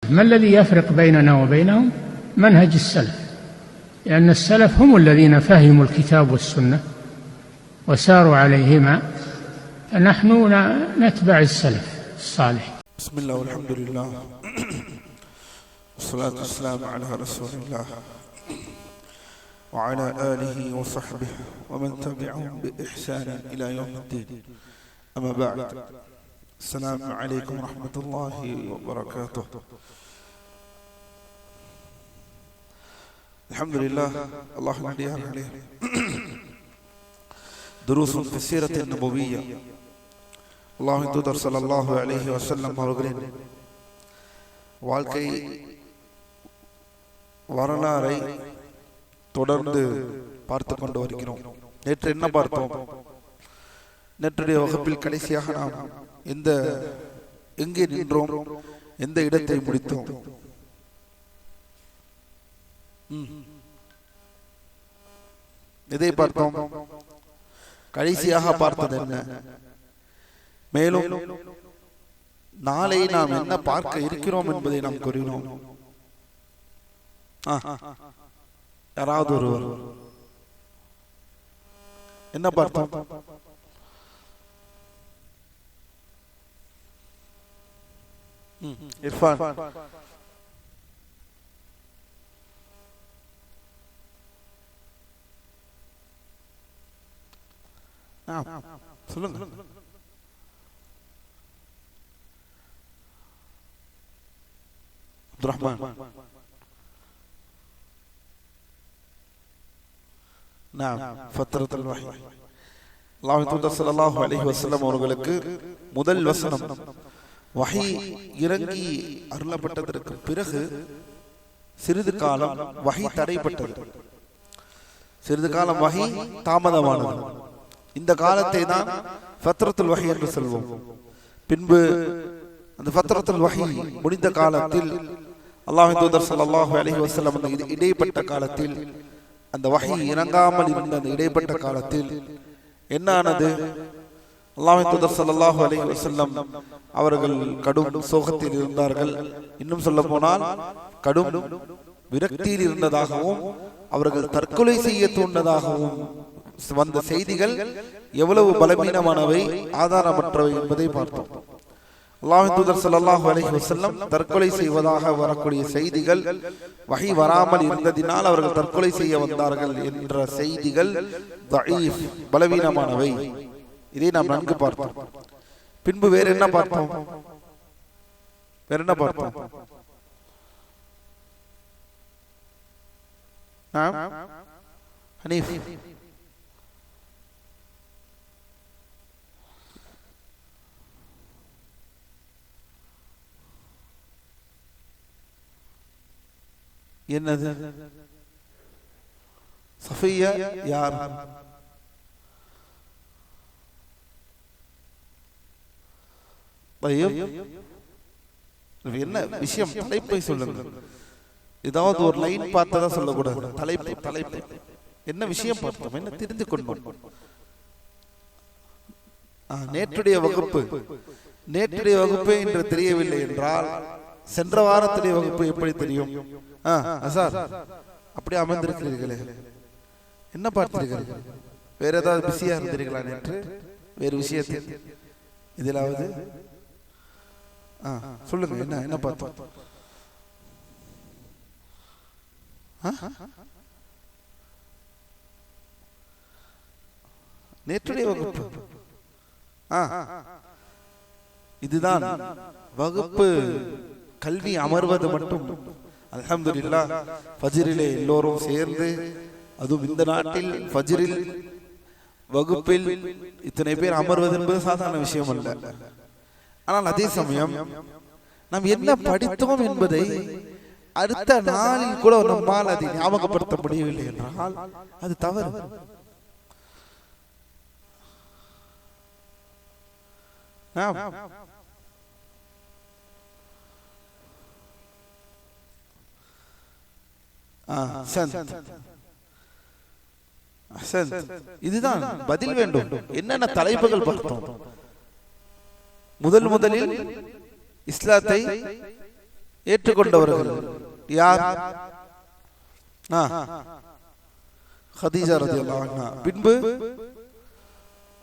ما الذي يفرق بيننا وبينهم؟ منهج السلف، لأن السلف هم الذين فهموا الكتاب والسنة وساروا عليهما، فنحن نتبع السلف الصالح. بسم الله والحمد لله والصلاة والسلام على رسول الله وعلى آله وصحبه ومن تبعهم بإحسان إلى يوم الدين. أما بعد، السلام عليكم ورحمة الله وبركاته. الحمد لله. الله نهديه عليه دروس في السيرة النبوية. الله تدر صلى الله عليه وسلم அவர்களின் வாழ்க்கை வரலாறை தொடர்ந்து பார்த்து கொண்டு வருகிறோம். நேற்று என்ன பார்த்தோம்? நேற்றுடைய வகுப்பில் கடைசியாக நாம் எங்கே நின்றோம், எந்த இடத்தை முடித்தோம்? எதை பார்த்தோம்? கடைசியாக பார்த்தது என்ன? மேலும் நாளை நாம் என்ன பார்க்க இருக்கிறோம் என்பதை நாம் கூறினோம். யாராவது ஒருவர் என்ன பார்த்தோம்? இர்ஃபான், சொல்லுங்க. அப்துர்ரஹ்மான், ஃபத்ரத்துல் வஹி. அல்லாஹ் தூதர் ஸல்லல்லாஹு அலைஹி வஸல்லம் அவர்களுக்கு முதல் வசனம் வஹி இறங்கி அருளப்பட்டதற்கு பிறகு சிறிது காலம் வஹி தடைப்பட்டது. சிறிது காலம் வஹி தாமதமானது. இந்த காலத்தை தான் ஃபத்ரத்துல் வஹி என்று சொல்வோம். பின்பு அந்த ஃபத்ரத்துல் வஹி முடிந்த காலத்தில் அல்லாஹ்வின் தூதர் ஸல்லல்லாஹு அலைஹி வஸல்லம் அந்த இடைப்பட்ட காலத்தில், அந்த வஹி இறங்காமல் இருந்த அந்த இடைப்பட்ட காலத்தில் என்ன ஆனது? அல்லாஹ்வின் தூதர் ஸல்லல்லாஹு அலைஹி வஸல்லம் அவர்கள் கடும் சோகத்தில் இருந்தார்கள். இன்னும் சொல்ல போனால் கடும் விரக்தியில் இருந்ததாகவும் அவர்கள் தற்கொலை செய்ய தூண்டதாகவும் வந்த செய்திகள் எவ்வளவு பலவீனமானவை, ஆதாரமற்றவை என்பதை பார்த்தோம். அல்லாஹ்வின் தூதர் ஸல்லல்லாஹு அலைஹி வஸல்லம் தற்கொலை செய்வதாக வரக்கூடிய செய்திகள் வஹி வராமல் இருந்ததினால் அவர்கள் தற்கொலை செய்ய வந்தார்கள் என்ற செய்திகள் தஈஃப், பலவீனமானவை. இதை நாம் நன்கு பார்த்தோம். பின்பு வேற என்ன பார்த்தோம்? ஹனீஃப், என்னது? சஃபியா யார்? என்ன விஷயம்? தலைப்பை சொல்லுங்க. ஏதாவது ஒரு லைன் பார்த்ததா சொல்லக்கூடாது. தலைப்பு என்ன விஷயம் பார்த்தோம், என்ன தெரிந்து கொண்டோம்? நேற்றுடைய வகுப்பு என்று தெரியவில்லை என்றால் சென்ற வாரத்துடைய வகுப்பு எப்படி தெரியும்? அப்படியே அமர்ந்திருக்கிறீர்களே, என்ன பார்த்தீர்கள்? வேற ஏதாவது பிஸியா இருந்தீர்களா நேற்று? வேறு விஷயத்தில் இதிலாவது சொல்லுங்க. என்ன பார்த்தோம்? நேற்றுடைய வகுப்பு இதுதான். வகுப்பு கல்வி அமர்வது மட்டும் அல்ஹம்துலில்லாஹ். ஃபஜ்ரிலே எல்லோரும் சேர்ந்து, அதுவும் இந்த நாட்டில் ஃபஜ்ரில் வகுப்பில் இத்தனை பேர் அமர்வது என்பது சாதாரண விஷயம் அல்ல. ஆனால் அதே சமயம் நாம் என்ன படித்தோம் என்பதை அடுத்த நாளில் கூட நம்மால் அதை ஞாபகப்படுத்த முடியவில்லை என்றால் அது தவறு. இதுதான் பதில் வேண்டும். என்னென்ன தலைப்புகள் பார்த்தோம்? முதலில் இஸ்லாத்தை ஏற்றுக்கொண்டவர்கள் யார்? ஹதீஜா ரலியல்லாஹு அன்ஹா, பின்பு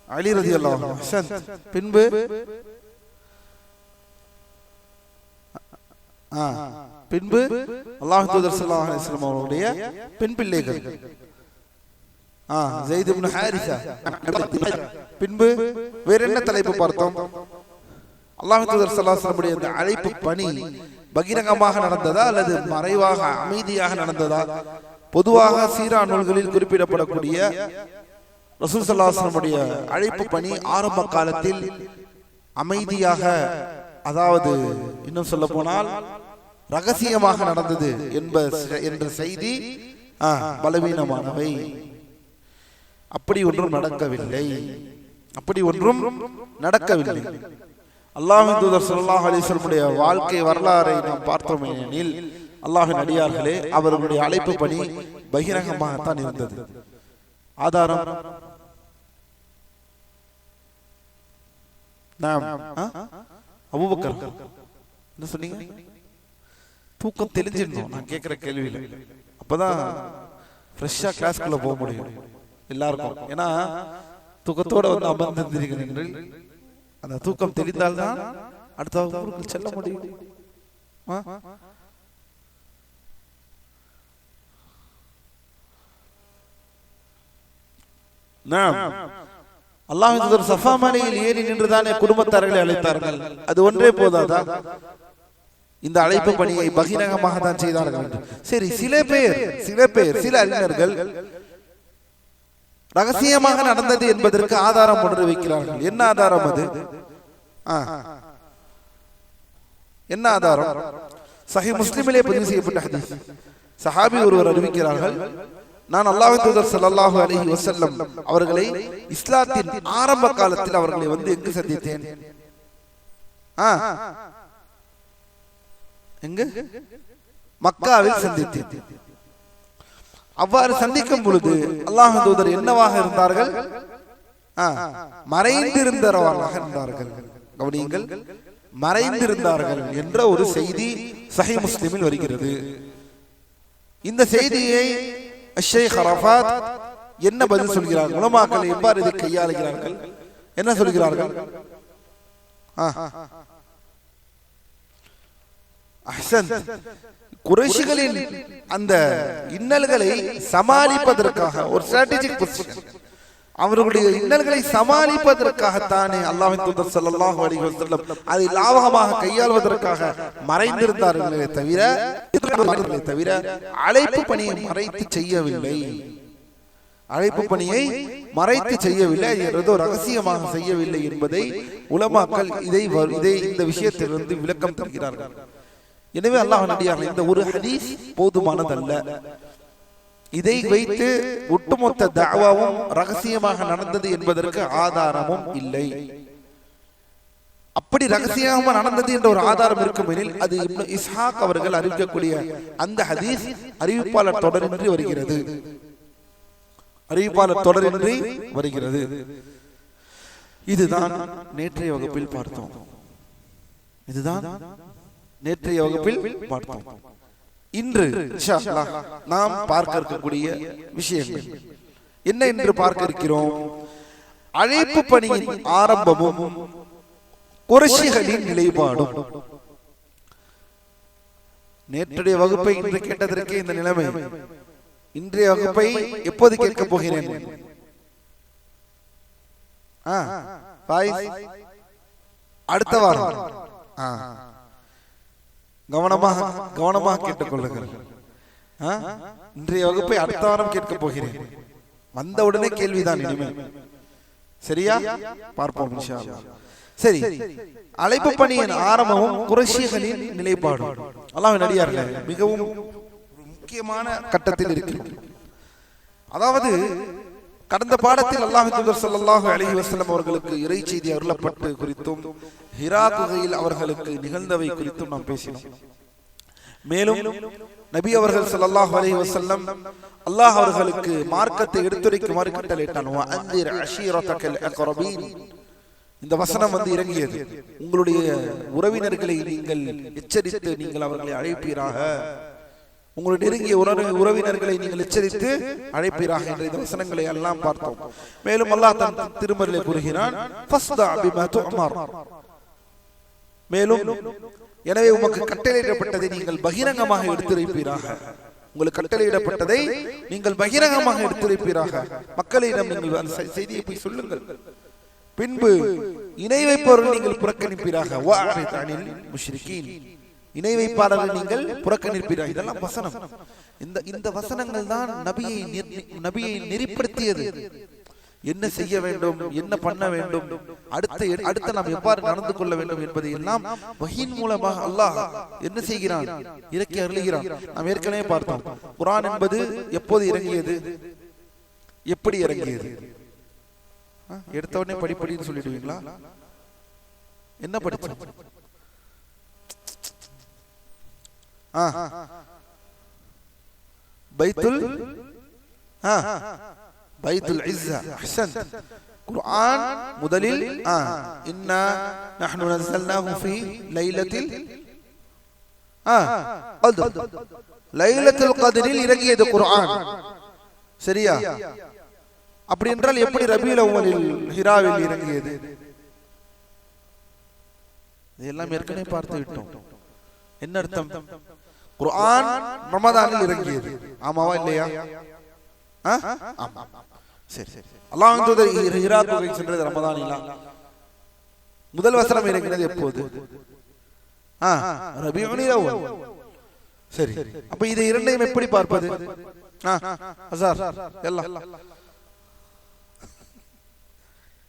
அலி ரலியல்லாஹு அன்ஹு, பின்பு பின்பு அல்லாஹ்வின் தூதர் ஸல்லல்லாஹு அலைஹி வஸல்லம் அவர்களுடைய பெண் பிள்ளைகள் ஸைத் இப்னு ஹாரிஸா. பின்பு வேற என்ன தலைப்பு பார்த்தோம்? அல்லாஹ்வின் தூதர் ஸல்லல்லாஹு அலைஹி வஸல்லம் அந்த அழைப்பு பணி பகிரங்கமாக நடந்ததா அல்லது மறைவாக அமைதியாக நடந்ததா? பொதுவாக சீரா நூல்களில் குறிப்பிடப்படக்கூடிய ரசூல் ஸல்லல்லாஹு அலைஹி வஸல்லம் அழைப்பு பணி ஆரம்ப காலத்தில் அமைதியாக, அதாவது இன்னும் சொல்ல போனால் ரகசியமாக நடந்தது என்ற செய்தி பலவீனமானவை. அப்படி ஒன்றும் நடக்கவில்லை. அல்லாஹ்வின் தூதர் ஸல்லல்லாஹு அலைஹி வஸல்லம் வாழ்க்கை வரலாறை நாம் பார்த்தோம் எனில், அல்லாஹ்வின் அடியார்களே, அவர்களுடைய அழைப்பு பணி பகிரங்கமாகத்தான் இருந்தது. ஆதாரம் அபூபக்கர் என்ன சொன்னீங்க? தூக்கம் தெளிஞ்சிடணும் நான் கேட்கிற கேள்வியில, அப்பதான் ஃப்ரெஷ்ஷா கிளாஸ்க்குள்ள போக முடியும் எல்லாருக்கும். ஏன்னா தூக்கத்தோட வந்து அமர்ந்திருக்கிறீர்கள், அந்த தூக்கம் தெளிந்தால்தான் அடுத்த வகுப்புக்கு செல்ல முடியும். அல்லாஹ்வின் தூதர் சஃபா மலையில் ஏறி நின்றுதானே குடும்பத்தார்களை அழைத்தார்கள். அது ஒன்றே போதாதா? இந்த அழைப்பு பணியை பகிரங்கமாக தான் செய்தார்கள். சரி, சில அறிஞர்கள் ரகசியமாக நடந்தது என்பதற்கு ஆதாரம் ஒன்று வைக்கிறார்கள். என்ன ஆதாரம் அது? என்ன ஆதாரம்? சஹீஹ் முஸ்லிமிலே பதிவு செய்யப்பட்ட ஹதீஸ். சஹாபி ஒருவர் அறிவிக்கிறார்கள், நான் அல்லாஹ்வின் தூதர் ஸல்லல்லாஹு அலைஹி வஸல்லம் அவர்களை இஸ்லாத்தின் ஆரம்ப காலத்தில் அவர்களை வந்து எங்கு சந்தித்தேன்? எங்கு? மக்காவில் சந்தித்தேன். அவ்வாறு சந்திக்கும் பொழுது அல்லாஹ்வின் தூதர் என்னவாக இருந்தார்கள்? மறைந்திருந்தவர்களாக இருந்தார்கள். கவனியுங்கள், மறைந்திருந்தார்கள் என்ற ஒரு செய்தி சஹீஹ் முஸ்லிமில் வருகிறது. இந்த செய்தியை ஷேக் அரஃபாத் என்ன பதில் சொல்கிறார்கள்? உலமாக்கள் எவ்வாறு இதை கையாளுகிறார்கள்? என்ன சொல்கிறார்கள்? குறைஷிகளின் அந்த இன்னல்களை சமாளிப்பதற்காக ஒரு ஸ்ட்ராட்டஜிக் பொசிஷன், அவர்களுடைய இன்னல்களை சமாளிப்பதற்காகத்தானே அல்லாஹ்வின் தூதர் ஸல்லல்லாஹு அலைஹி வஸல்லம் அதை லாபகமாக கையாள்வதற்காக மறைந்திருந்தார்களே தவிர அழைப்பு பணியை மறைத்து செய்யவில்லை. அழைப்பு பணியை மறைத்து செய்யவில்லை என்றதோ ரகசியமாக செய்யவில்லை என்பதை உலமாக்கள் இந்த விஷயத்திலிருந்து விளக்கம் தருகிறார்கள். எனவே அல்லாஹ்வின் அடியார்களே, இந்த ஒரு ஹதீஸ் போதுமானதல்ல. இதை வைத்து ஒட்டுமொத்த தஅவாவும் ரகசியமாக நடந்தது என்பதற்கு ஆதாரமும் இல்லை. அப்படி ரகசியமாக நடந்தது என்ற ஒரு ஆதாரம் இருக்கும் எனில் அது இப்னு இஸ்ஹாக் அவர்கள் அறிவிக்கக்கூடிய அந்த ஹதீஸ் அறிவிப்பாளர் தொடரின்றி வருகிறது. இதுதான் நேற்றைய வகுப்பில் பார்த்தோம். இன்று இன்ஷா அல்லாஹ் நாம் பார்க்க இருக்கக்கூடிய விஷயங்கள் என்ன என்று பார்க்க இருக்கிறோம்? அழைப்பு பணியின் ஆரம்பமும் குறைஷிகளின் நிலைப்பாடும். நேற்றைய வகுப்பை இன்று கேட்டதற்கே இந்த நிலைமை. இன்றைய வகுப்பை எப்போது கேட்க போகிறேன்? அடுத்த வாரம். கவனமாக கேட்டுக்கொள்ளுங்கள். இன்றைய வகுப்பை அடுத்த வாரம் கேட்க போகிறேன். வந்தவுடனே கேள்விதான் இனிமேல். சரியா? பார்ப்போம் இன்ஷா அல்லாஹ். சரி, அழைப்பு பணியின் ஆரம்பமும் குறைஷிகளின் நிலைப்பாடும். அல்லாஹ்வின் அடியார்களே, மிகவும் முக்கியமான கட்டத்தில் இருக்கிறோம். அதாவது கடந்த பாடத்தில் அல்லாஹ்வின் தூதர் ஸல்லல்லாஹு அலைஹி வஸல்லம் அவர்களுக்கு இறை செய்தி அருளப்பட்டு குறித்தும் ஹிரா குகையில் அவர்களுக்கு நிகழ்ந்தவை குறித்தும் நாம் பேசினோம். மேலும் நபி அவர்கள் ஸல்லல்லாஹு அலைஹி வஸல்லம் அல்லாஹ் அவர்களுக்கு மார்க்கத்தை எடுத்துரைக்குமாறு கட்டளையிட்டான். வஅன்திர் அஷீரதகல் அக்ரபீன் இந்த வசனம் இறங்கியது. உங்களுடைய உறவினர்களை நீங்கள் எச்சரித்து நீங்கள் அவர்களை அழைப்பீராக, உங்களுடைய நெருங்கிய உறவினர்களை நீங்கள் எச்சரித்து அழைப்பீராக என்ற இந்த வசனங்களை எல்லாம் பார்த்தோம். மேலும் அல்லாஹ் தன் திருமறையிலே கூறுகிறான், மேலும் எனவே உமக்கு கட்டளையிடப்பட்டதை நீங்கள் பகிரங்கமாக எடுத்துரைப்பீராக, உங்களுக்கு கட்டளையிடப்பட்டதை நீங்கள் பகிரங்கமாக எடுத்துரைப்பீராக, மக்களிடம் நீங்கள் செய்தியை போய் சொல்லுங்கள். பின்பு இணை வைப்பவர்கள் நீங்கள் புறக்கணிப்பீராக, இணை வைப்பாளர்கள் நீங்கள் புறக்கணிப்பீராக. இதெல்லாம் வசனம். இந்த வசனங்கள் தான் நபியை நெறிப்படுத்தியது. என்ன செய்ய வேண்டும், என்ன பண்ண வேண்டும், அடுத்த நாம் எவ்வாறு நடந்து கொள்ள வேண்டும் என்பதை எல்லாம் வஹீன் மூலமாக அல்லாஹ் என்ன செய்கிறான், இறக்கி அருளுகிறான். நாம் ஏற்கனவே பார்த்தோம், குர்ஆன் என்பது எப்போது இறங்கியது, எப்படி இறங்கியது. எடுத்த உடனே படிப்படின்னு சொல்லிடுவீங்களா? என்ன படிச்சோம்? பைத்துல் இஸ்ஸா. அஹ்சன்த். குர்ஆன் முதலில் இன்னா நஹ்னு நஸல்னாஹு ஃபீ லைலத்தில் கத்ர், லைலத்துல் கத்ரில் இறங்கியது குர்ஆன். சரியா? அப்படி என்றால் எப்படி ரபீஉல் அவ்வலில் ஹிராவில் இறங்கியது? இதெல்லாம் ஏற்கனவே பார்த்து விட்டோம். என்ன அர்த்தம்? குர்ஆன் ரமதானில் இறங்கியது. ஆமாவா இல்லையா? ஆமா. சரி சரி. அல்லாஹ்வின் தூதர் ஹிரா குகைக்கு சென்றது ரமதானிலா? முதல் வசனம் இறங்கினது எப்போது? ரபீஉல் அவ்வல். சரி. அப்ப இதை இரண்டையும் எப்படி பார்ப்பது? அஸார் எல்லாம்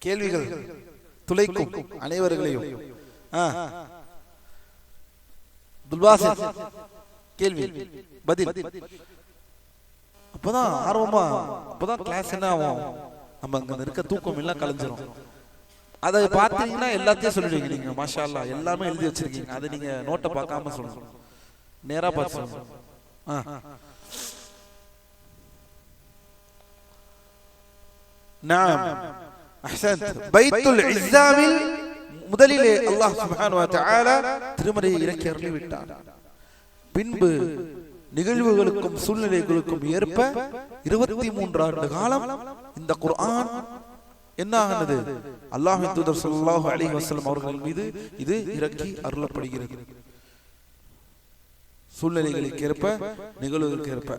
கேள்விகள் துளைக்கும் அனைவர்களையும். துல்வாசித் கேள்வி பதில். அப்பதான் ஆர்வமா, அப்பதான் கிளாஸ் என்ன ஆகும், நம்ம அங்க இருக்க தூக்கம் எல்லாம் கலைஞ்சிரும். அதை பார்த்தீங்கன்னா எல்லாத்தையும் சொல்லிடுவீங்க நீங்க. மாஷா அல்லாஹ் எல்லாமே எழுதி வச்சிருக்கீங்க. அதை நீங்க நோட்டை பார்க்காம சொல்லணும், நேரா பார்த்து சொல்லணும். நாம் அஹ்சன்த். பைத்துல் இஸ்ஸாவில் முதலிலே அல்லாஹ் சுப்ஹானஹு வ தஆலா திருமறையை இறக்கி அருளி விட்டார். பின்பு நிகழ்வுகளுக்கும் சூழ்நிலைகளுக்கும் ஏற்ப 23 ஆண்டு காலம் இந்த குர்ஆன் என்ன ஆனது, அல்லாஹ்வின் தூதர் ஸல்லல்லாஹு அலைஹி வஸல்லம் அவர்கள் மீது இது இறக்கி அருளப்படுகிறது. சூழ்நிலைகளுக்கு ஏற்ப நிகழ்வுகளுக்கு ஏற்ப.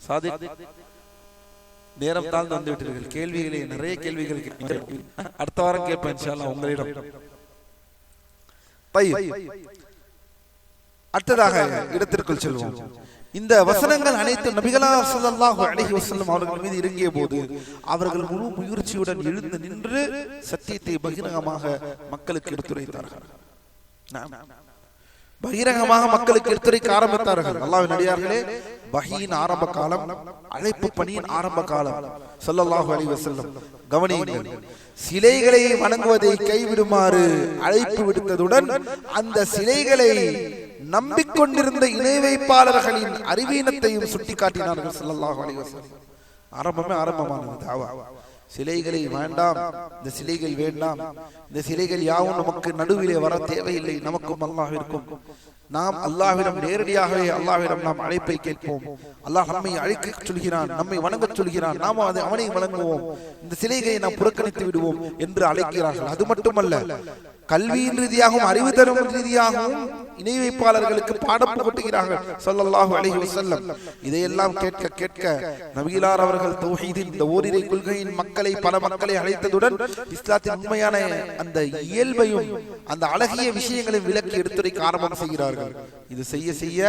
சாதிக் நேரம் தாழ்ந்து வந்து விட்டீர்கள். கேள்விகளை நிறைய கேள்விகள் அடுத்த வாரம் கேட்பேன் இன்ஷா அல்லாஹ் உங்களிடம். அடுத்ததாக இடத்திற்குள் செல்வோம். இந்த வசனங்கள் அனைத்து நபிகளார் ஸல்லல்லாஹு அலைஹி வஸல்லம் அவர்கள் மீது இறங்கிய போது அவர்கள் முழு முயற்சியுடன் எழுந்து நின்று சத்தியத்தை பகிரங்கமாக மக்களுக்கு எடுத்துரைத்தார்கள். பகிரங்கமாக மக்களுக்கு எடுத்துரைக்க ஆரம்பித்தார்கள். அல்லாஹ்வின் அடியார்களே, வஹீயின் ஆரம்ப காலம், அழைப்பு பணியின் ஆரம்ப காலம். ஸல்லல்லாஹு அலைஹி வஸல்லம் கவனியுங்கள், சிலைகளை வணங்குவதை கைவிடுமாறு அழைப்பு விடுத்ததுடன் அந்த சிலைகளை நம்பிக்கொண்டிருந்த இணை வைப்பாளர்களின் அறிவீனத்தையும் சுட்டிக்காட்டினார்கள் ஸல்லல்லாஹு அலைஹி வஸல்லம். ஆரம்பமே ஆரம்பமானது தாவா. சிலைகளை வேண்டாம், இந்த சிலைகள் வேண்டாம், இந்த சிலைகள் யாவும் நமக்கு நடுவிலே வர தேவையில்லை, நமக்கும் அல்லாஹ்விற்கும் நாம் அல்லாஹ்விடம் நேரடியாகவே அல்லாஹ்விடம் நாம் அழைப்பை கேட்போம். அல்லாஹ் நம்மை அழைக்க சொல்கிறான், நம்மை வணங்கச் சொல்கிறான், நாம் அவனை வணங்குவோம், இந்த சிலைகளை நாம் புறக்கணித்து விடுவோம் என்று அழைக்கிறார்கள். அது மட்டுமல்ல, கல்வியின் ரீதியாகவும் அறிவு தரும் ரீதியாகவும் இணை வைப்பாளர்களுக்கு பாடம் புகட்டுகிறார்கள் ஸல்லல்லாஹு அலைஹி வஸல்லம். இதையெல்லாம் கேட்க கேட்க நபிகளார் அவர்கள் தௌஹீதின் இந்த ஓரிரை கொள்கையின் மக்களை, பல மக்களை அழைத்ததுடன் இஸ்லாத்தின் உண்மையான அந்த இயல்பையும் அந்த அழகிய விஷயங்களையும் விளக்கி எடுத்துரைக்க ஆரம்பம் செய்கிறார்கள். இது செய்ய செய்ய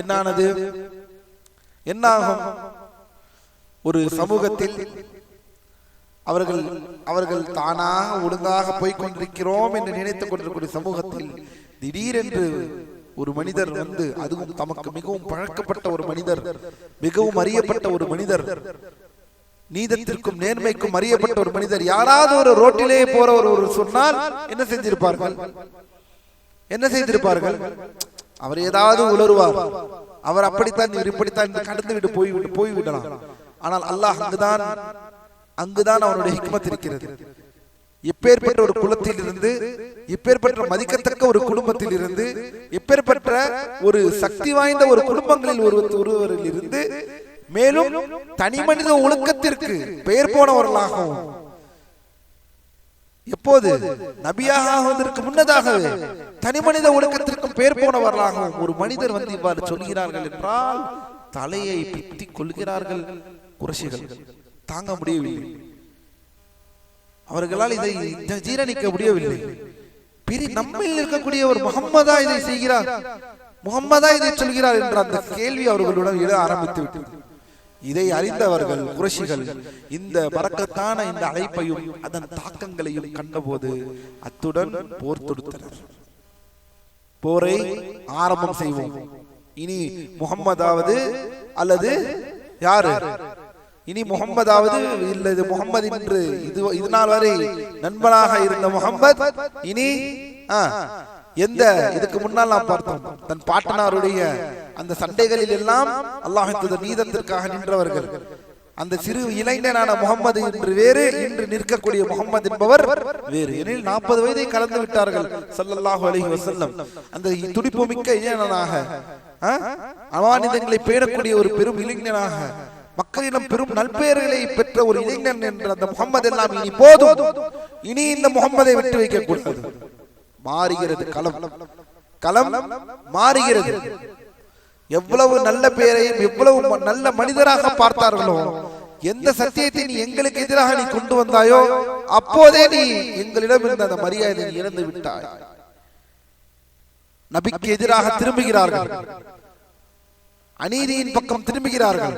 என்னானது, என்னாகும், ஒரு சமூகத்தில் அவர்கள் தானாக ஒழுங்காக போய்கொண்டிருக்கிறோம் என்று நினைத்துக் கொண்டிருக்கிற சமூகத்தில் திடீரென்று ஒரு மனிதர் வந்து, அதுவும் தமக்கு மிகவும் பழக்கப்பட்ட ஒரு மனிதர், மிகவும் அறியப்பட்ட ஒரு மனிதர், நீதத்திற்கும் நேர்மைக்கும் அறியப்பட்ட ஒரு மனிதர், யாராவது ஒரு ரோட்டிலே போற ஒரு சொன்னால் என்ன செஞ்சிருப்பார்கள், என்ன செய்திருப்பார்கள்? அவர் ஏதாவது உளறுவார், அவர் அப்படித்தான் இப்படித்தான் கடந்து விட்டு போய்விடலாம். ஆனால் அல்லாஹ் அங்குதான் அவனுடைய ஹிக்மத் இருக்கிறது. எப்பேற்பட்ட ஒரு குலத்தில் இருந்து, எப்பேற்பட்ட மதிக்கத்தக்க ஒரு குடும்பத்தில் இருந்து, எப்பேற்பட்ட ஒரு சக்தி வாய்ந்த ஒரு குடும்பங்களில் ஒருவரில் இருந்து, மேலும் தனி மனித ஒழுக்கத்திற்கு பெயர் போனவர்களாகவும், எப்போது நபியாக ஆவதற்கு முன்னதாகவே தனி மனித ஒழுக்கத்திற்கும் பெயர் போனவர்களாகவும் ஒரு மனிதர் வந்து இவ்வாறு சொல்கிறார்கள் என்றால் தலையை பித்தி கொள்கிறார்கள் குறைஷிகள். தாங்க முடியவில்லை, அவர்களால் இதை ஜீரணிக்க முடியவில்லை. நம்மில் இருக்கக்கூடிய ஒரு முகம்மதா இதை செய்கிறார், முகம்மதா இதை சொல்கிறார் என்ற அந்த கேள்வி அவர்களுடன் எழ ஆரம்பித்து விட்டது. இதை அறிந்தவர்கள் குறைஷிகள் இந்த பரக்கத்தான இந்த அழைப்பையும் அதன் தாக்கங்களையும் கண்டபோது அத்துடன் போர் தொடுத்தனர். போரை ஆரம்பம் செய்வோம், இனி முகம்மதாவது அல்லது யாரு, இனி முகம்மதாவது இல்லது முகம்மது என்று இதனால் வரை நண்பனாக இருந்த முகம்மது இனி எந்த இதுக்கு முன்னால் நாம் பார்த்தோம் தன் பாட்டனாருடைய அந்த சண்டைகளில் எல்லாம் அல்லாஹ்வின் நீதத்திற்காக நின்றவர்கள். அந்த சிறு இளைஞனான முகம்மது என்று வேறு, இன்று நிற்கக்கூடிய முகம்மது என்பவர் வேறு. எனில் 40 வயதை கலந்து விட்டார்கள் ஸல்லல்லாஹு அலைஹி வஸல்லம். அந்த துடிப்பு மிக்க இளைஞனாக, அமானிதங்களை பேணக்கூடிய ஒரு பெரும் இளைஞனாக, மக்களிடம் பெரும் நல்பெயர்களை பெற்ற ஒரு இளைஞன் என்ற அந்த முகம்மது எல்லாம் இனி போதும், இனி இந்த முகம்மதை விட்டு வைக்க கூடாது. மாறுகிறது களம், களம் மாறுகிறது. எவ்வளவு நல்ல பெயரையும் எவ்வளவு நல்ல மனிதராக பார்த்தார்களோ, எந்த சத்தியத்தை நீ எங்களுக்கு எதிராக நீ கொண்டு வந்தாயோ அப்போதே நீ எங்களிடம் இருந்த அந்த மரியாதை இழந்து விட்டாய். நபிக்கு எதிராக திரும்புகிறார்கள், அநீதியின் பக்கம் திரும்புகிறார்கள்.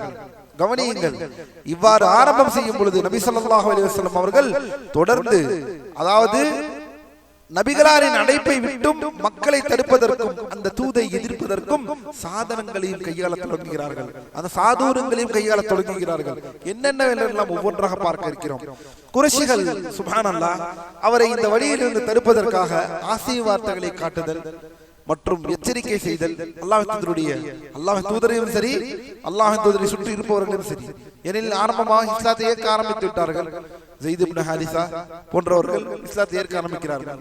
கவனியுங்கள், இவ்வாறு ஆரம்பம் செய்யும் பொழுது நபி ஸல்லல்லாஹு அலைஹி வஸல்லம் அவர்கள் தொடர்ந்து, அதாவது நபிகளாரின் அழைப்பை விட்டும் மக்களை தடுப்பதற்கும் அந்த தூதை எதிர்ப்பதற்கும் சாதனங்களையும் கையாள தொடங்குகிறார்கள், அந்த சாதூரங்களையும் கையாள தொடங்குகிறார்கள். என்னென்னவெல்லாம் ஒவ்வொன்றாக பார்க்க இருக்கிறோம். குறைஷிகள் சுப்ஹானல்லாஹ் அவரை இந்த வழியிலிருந்து தடுப்பதற்காக ஆசை வார்த்தைகளை காட்டுதல் மற்றும் எச்சரிக்கை செய்தல், அல்லாஹ்வின் தூதரையும் சரி அல்லாஹ்வின் தூதரை சுற்றி இருப்பவர்களும் சரி. ஏனெனில் ஆரம்பமாக இஸ்லாத்தை ஏற்க ஆரம்பித்து விட்டார்கள். ஸைத் இப்னு ஹாரிஸா போன்றவர்கள் இஸ்லாத்தை ஏற்க ஆரம்பிக்கிறார்கள்.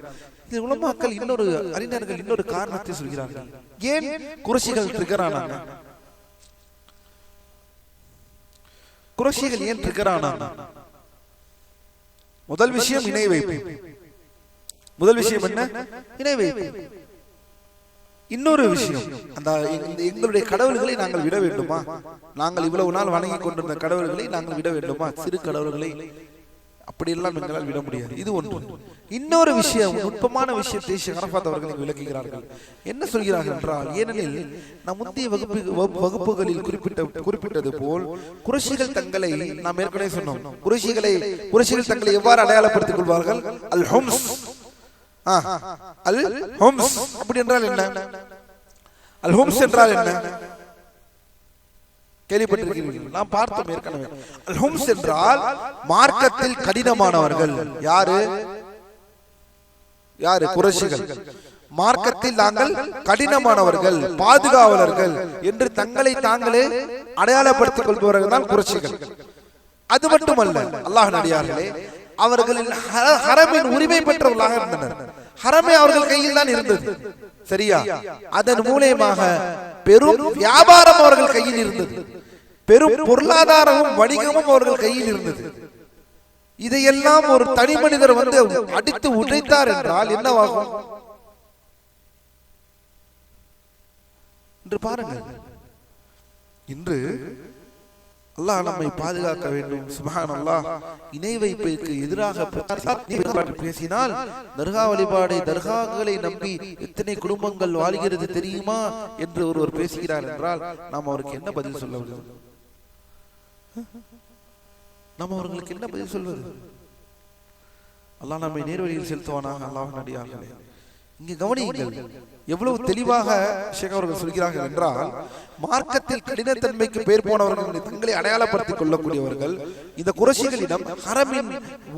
இது உலமாக்கள் இன்னொரு அறிஞர்கள் இன்னொரு காரணத்தை சொல்கிறார்கள். ஏன் குறைஷிகள் ட்ரிகர் ஆனாங்க? குறைஷிகள் ஏன் ட்ரிகர் ஆனாங்க? முதல் விஷயம் இணை வைப்பு. முதல் விஷயம் என்ன? இணை வைப்பு. இன்னொரு விஷயம், அந்த எங்களுடைய கடவுள்களை நாங்கள் விட வேண்டுமா? நாங்கள் இவ்வளவு நாள் வணங்கி கொண்டிருந்த கடவுள்களை நாங்கள் விட வேண்டுமா? சிறு கடவுள்களை அப்படியெல்லாம் எங்களால் விட முடியாது. இது ஒன்று. இன்னொரு விஷயம், நுட்பமான விஷயத்தை ஷேக் அரஃபாத் அவர்கள் விளக்குகிறார்கள். என்ன சொல்கிறார்கள் என்றால், ஏனெனில் நாம் முந்தைய வகுப்புகளில் குறிப்பிட்டது போல் குறைஷிகள் தங்களை, நாம் ஏற்கனவே சொன்னோம், குறைஷிகள் தங்களை எவ்வாறு அடையாளப்படுத்திக் கொள்வார்கள்? அல் ஹும்ஸ். அல் ஹும்ஸ் அப்படி என்றால் என்ன? அல் ஹும்ஸ் என்றால் என்ன? கேள்விப்பட்டிருக்கிறீர்கள், நாம் பார்த்தோம் ஏற்கனவே. அல் ஹும்ஸ் என்றால் மார்க்கத்தில் கடினமானவர்கள். யாரு? குறைஷிகள். மார்க்கத்தில் நாங்கள் கடினமானவர்கள், பாதுகாவலர்கள் என்று தங்களை தாங்களே அடையாளப்படுத்திக் கொள்பவர்கள் தான் குறைஷிகள். அது மட்டுமல்ல, அல்லாஹ்வின் அடியார்களே, அவர்களின் ஹரமின் உரிமை பெற்றவர்களாக இருந்தனர். ஹரமே அவர்கள் கையில் தான் இருந்தது, சரியா? அதன் மூலமாக பெரும் வியாபாரம் அவர்கள் கையில் இருந்தது, பெரும் பொருளாதாரமும் வணிகமும் அவர்கள் கையில் இருந்தது. இதையெல்லாம் ஒரு தனி மனிதர் வந்து அடித்து உடைத்தார் என்றால் என்னவாகும் என்று பாருங்கள். இன்று அல்லாஹ் நம்மை பாதுகாக்க வேண்டும். சுப்ஹானல்லாஹ். இணை வைப்பிற்கு எதிராக பேசினால், தர்கா வழிபாடை, தர்காக்களை நம்பி எத்தனை குடும்பங்கள் வாழ்கிறது தெரியுமா என்று ஒருவர் பேசுகிறார் என்றால் நாம் அவருக்கு என்ன பதில் சொல்ல வேண்டும்? நாம் அவர்களுக்கு என்ன பதில் சொல்வது? அல்லாஹ் நம்மை நேர்வழியில் செலுத்துவானாக. அல்லாஹ்வின் அடியார்களே, இங்கே கவனியுங்கள், எவ்வளவு தெளிவாக ஷேக் அவர்கள் சொல்கிறார்கள் என்றால், மார்க்கத்தில் கடினத்தன்மைக்கு பெயர் போனவர்கள், தங்களை அடையாளப்படுத்திக் கொள்ளக்கூடியவர்கள் இந்த குறைஷிகளிடம் ஹரமின்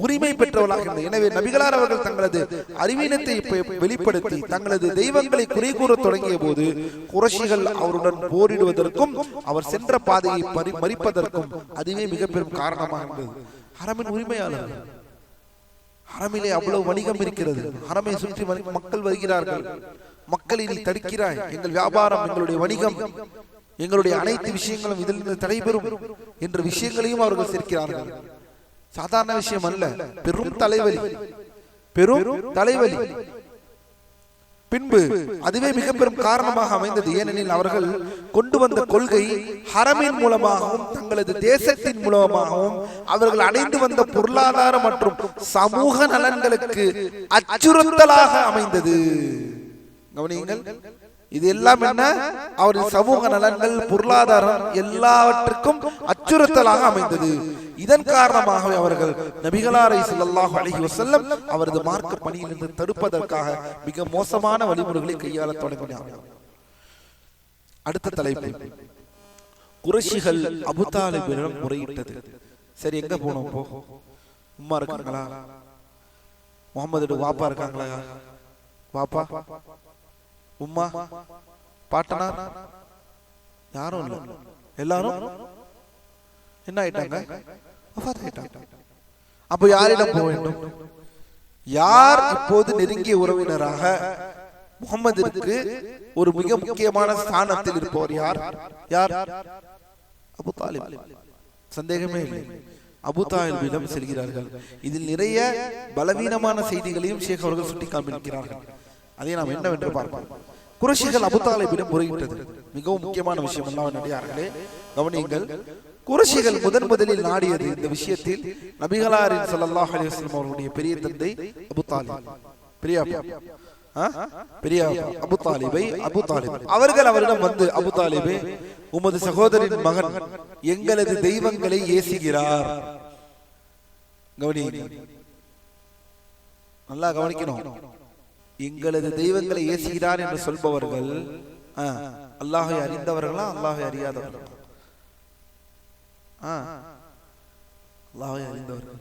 உரிமை பெற்றவர்களாக. எனவே நபிகளார் அவர்கள் தங்களது அறிவீனத்தை வெளிப்படுத்தி தங்களது தெய்வங்களை குறை கூற தொடங்கிய போது குறைஷிகள் அவருடன் போரிடுவதற்கும் அவர் சென்ற பாதையை மறிப்பதற்கும் அதுவே மிக பெரும் காரணமாக இருந்தது. ஹரமின் உரிமையாளர்கள், ஹரமிலே அவ்வளவு வணிகம் இருக்கிறது. ஹரமை சுற்றி மக்கள் வருகிறார்கள். மக்களை நீ தடுக்கிறாய், எங்கள் வியாபாரம், எங்களுடைய வணிகம், எங்களுடைய அனைத்து விஷயங்களும் இதில் தடைபெறும் என்ற விஷயங்களையும் அவர்கள் சேர்க்கிறார்கள். சாதாரண விஷயம் அல்ல, பெரும் தலைவலி, பெரும் தலைவலி. பின்பு அதுவே மிக பெரும் காரணமாக அமைந்தது. ஏனெனில் அவர்கள் கொண்டு வந்த கொள்கை ஹரமின் மூலமாகவும் தங்களது தேசத்தின் மூலமாகவும் அவர்கள் அடைந்து வந்த பொருளாதார மற்றும் சமூக நலன்களுக்கு அச்சுறுத்தலாக அமைந்தது. கவனியுங்கள், இது எல்லாம் என்ன? அவரின் சமூக நலன்கள், பொருளாதாரம் எல்லாவற்றுக்கும் அச்சுறுத்தலாக அமைந்தது. இதன் காரணமாகவே அவர்கள் நபிகளாரை ஸல்லல்லாஹு அலைஹி வஸல்லம் அவரது மார்க்க பணியிலிருந்து தடுப்பதற்காக மிக மோசமான வழிமுறைகளை கையாள தொடங்கினார்கள். அடுத்த தலைப்பு, குறைஷிகள் அபூ தாலிபிடம் முறையிட்டது. சரி, எங்க போனோம்? போ, உம்மா இருக்காங்களா? முகமது வாப்பா இருக்காங்களா? வாப்பா, உம்மா, பாட்டனார் யாரும் இல்லை. எல்லாரும் என்ன ஆயிட்டாங்க? அப்ப யாரிடம் போக வேண்டும்? யார் இப்போது நெருங்கிய உறவினராக முகமதிற்கு ஒரு மிக முக்கியமான ஸ்தானத்தில் இருப்பவர் யார்? யார்? அபூ தாலிப். சந்தேகமே இல்லை, அபூ தாலிபிடம் செல்கிறார்கள். இதில் நிறைய பலவீனமான செய்திகளையும் ஷேக் அவர்கள் சுட்டி காண்பிக்கிறார்கள். அதை நாம் என்னவென்று பார்ப்போம். குறைஷிகள் அபூ தாலிபிடம் முறையிட்டது மிகவும் முக்கியமான விஷயம். அல்லாஹ்வின் அடியார்களே, கவனியுங்கள். குறைஷிகள் முதலில் நாடியது இந்த விஷயத்தில் நபிகளாரின் ஸல்லல்லாஹு அலைஹி வஸல்லம் அவர்களுடைய பெரிய தந்தை அபூ தாலிப், பெரிய அபூ தாலிபை அபூ தாலிப் அவர்கள் அவரிடம் வந்து, அபூ தாலிபே, உமது சகோதரின் மகன் எங்களது தெய்வங்களை ஏசுகிறார். கவனியுங்கள், நல்லா கவனிக்கணும். எங்களது தெய்வங்களை ஏசுகிறார் என்று சொல்பவர்கள் அல்லாஹை அறிந்தவர்களா, அல்லாஹை அறியாதவர்களா? அல்லாஹை அறிந்தவர்கள்.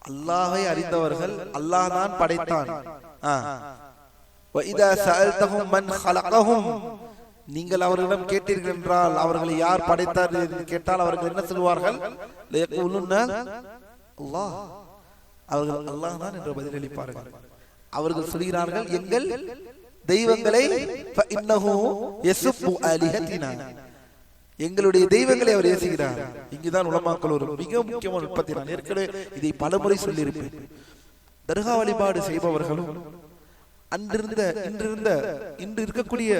அல்லாஹை அறிந்தவர்கள். அல்லாஹ் தான் படைத்தான். நீங்கள் அவர்களிடம் கேட்டீர்கள் என்றால் அவர்களை யார் படைத்தார் என்று கேட்டால் அவர்கள் என்ன சொல்வார்கள்? அல்லாஹ். அவர்கள் அல்லாஹ் தான் என்று பதிலளிப்பார்கள். அவர்கள் சொல்கிறார்கள், எங்கள் தெய்வங்களை எங்களுடைய தெய்வங்களை அவர் ஏசுகிறார். இங்குதான் உலமாக்கள் ஒரு மிக முக்கியமான உற்பத்தி. நான் ஏற்கனவே இதை பலமுறை சொல்லியிருப்பேன். தர்கா வழிபாடு செய்பவர்களும் இன்று இருக்கக்கூடிய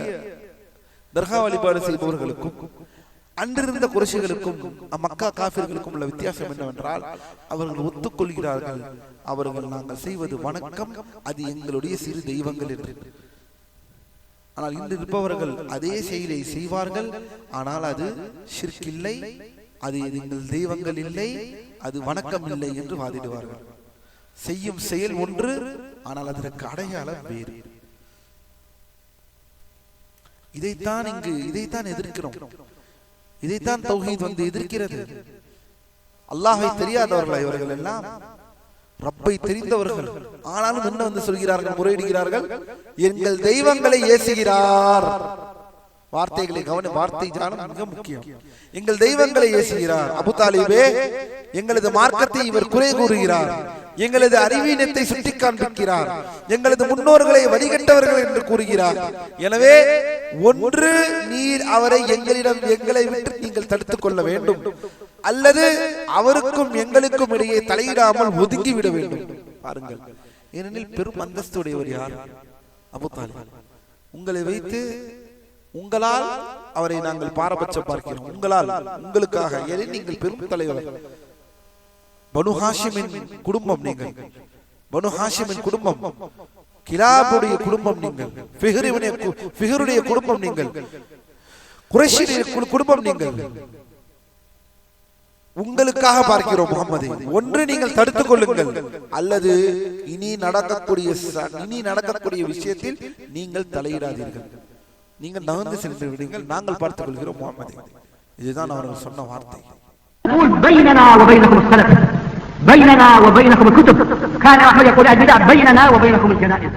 தர்கா வழிபாடு செய்பவர்களுக்கும் அன்றிருந்த குறைஷிகளுக்கும் மக்கா காஃபிர்களுக்கும் உள்ள வித்தியாசம் என்னவென்றால், அவர்கள் ஒத்துக்கொள்கிறார்கள், அவர்கள் நாங்கள் செய்வது வணக்கம், அது எங்களுடைய சிறு தெய்வங்கள் என்று. ஆனால் இன்று இருப்பவர்கள் அதே செயலை செய்வார்கள், ஆனால் அது ஷிர்க் இல்லை, அது எங்கள் தெய்வங்கள் இல்லை, அது வணக்கம் இல்லை என்று வாதிடுவார்கள். செய்யும் செயல் ஒன்று, ஆனால் அதற்கு அடையாளம் வேறு. இதைத்தான் எதிர்க்கிறோம். இதைத்தான் தௌஹீத் வந்து எதிர்க்கிறது. அல்லாஹை தெரியாதவர்களா இவர்கள் எல்லாம்? ரப்பை தெரிந்தவர்கள். ஆனாலும் என்ன வந்து சொல்கிறார்கள், முறையிடுகிறார்கள், எங்கள் தெய்வங்களை ஏசுகிறார். வார்த்தைகளை கவனி, வார்த்தை ஞானம் மிக முக்கியம். எங்கள் தெய்வங்களை ஏசுகிறார். அபூ தாலிபே, எங்களது மார்க்கத்தை இவர் குறை கூறுகிறார், எங்களது அறிவீனத்தை சுட்டி காண்பிக்கிறார், எங்களது முன்னோர்களை வழிகட்டவர்கள் என்று கூறுகிறார். எனவே ஒன்று, நீர் அவரை எங்களை விட்டு நீங்கள் தடுத்துக் கொள்ள வேண்டும், அல்லது அவருக்கும் எங்களுக்கும் இடையே தலையிடாமல் ஒதுங்கிவிட வேண்டும். பாருங்கள், ஏனெனில் பெரும் அந்தஸ்துடையவர் யார்? அபூ தாலிப். உங்களை வைத்து உங்களால் அவரை நாங்கள் பாரபட்சம் பார்க்கிறோம். உங்களுக்காக. ஏனெனில் நீங்கள் பெரும் தலைவர். பனு ஹாஷிமின் குடும்பம் நீங்கள். பனு ஹாஷிமின் குடும்பம், கிலாபுடைய குடும்பம் நீங்கள், ஃபிஹ்ருடைய குடும்பம் நீங்கள், குறைஷியுடைய குடும்பம் நீங்கள். உங்களுக்காக பார்க்கிறோம் முகம்மது. ஒன்று நீங்கள் தடுத்துக் கொள்ளுங்கள், அல்லது இனி நடக்கக்கூடிய விஷயத்தில் நீங்கள் தலையிடாதீர்கள். நீங்கள் நகர்ந்து சென்று விடுங்கள், நாங்கள் பார்த்துக் கொள்கிறோம் முகம்மது. இதுதான் அவர்கள் சொன்ன வார்த்தை. بيننا وبينكم السلف، بيننا وبينكم الكتب. كان أحمد يقول البدع بيننا وبينكم الجنائز.